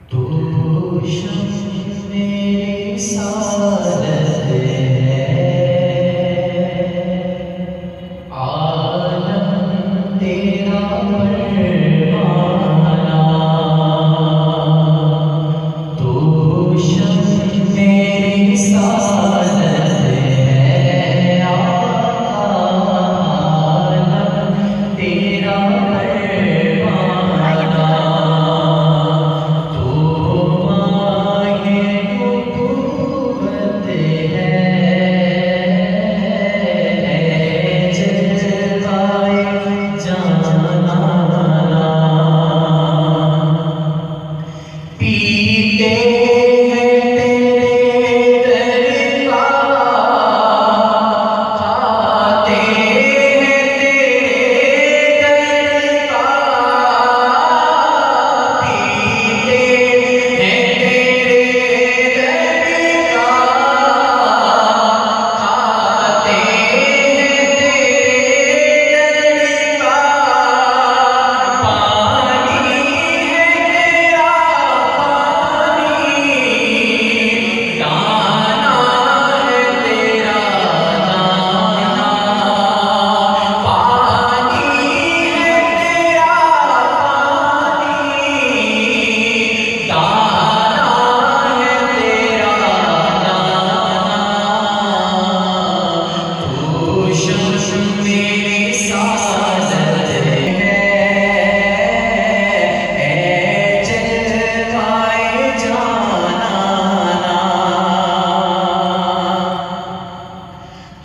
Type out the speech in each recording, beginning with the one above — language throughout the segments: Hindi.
तू शम्स मेरी सारत है, आलम तेरा परवाना। तू शम्स मेरी सारत है, आलम तेरा पीते हैं तेरे दर का, खाते हैं तेरे दर का, पीते हैं तेरे दर का, खाते हैं तेरे दर का, पानी है तेरा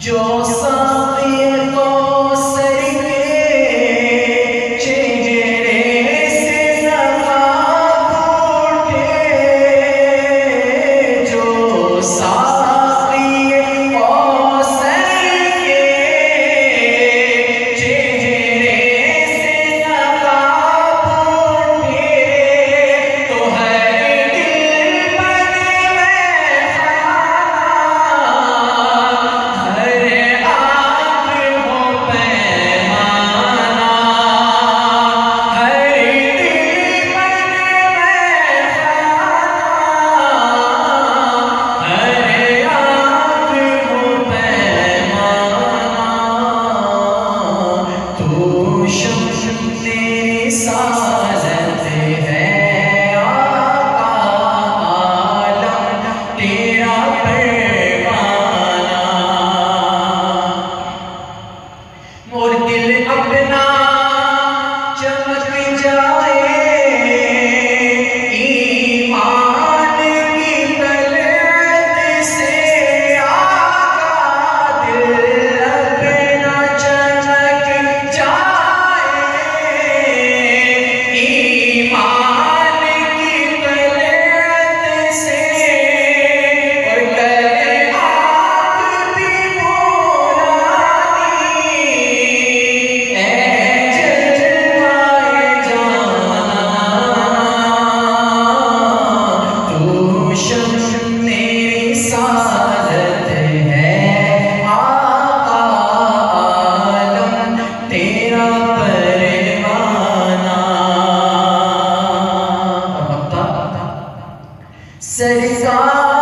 जो साक़ी कौसर के चेहरे से नवाब उठे, जो साक़ी कौसर के चेहरे से नवाब उठे, तो हर दिल पर साज़त है, आलम तेरा परवाना। मोर दिल अपना चमक जाए, ईमान की तलवत से, आका दिल अपना चमक जाए, ईमान की तलवत से, और करे आँख भी पुरानी, ऐ जलवाए जाना। तू शम्स मेरी सारत है, आलम तेरा परवाना। सरकार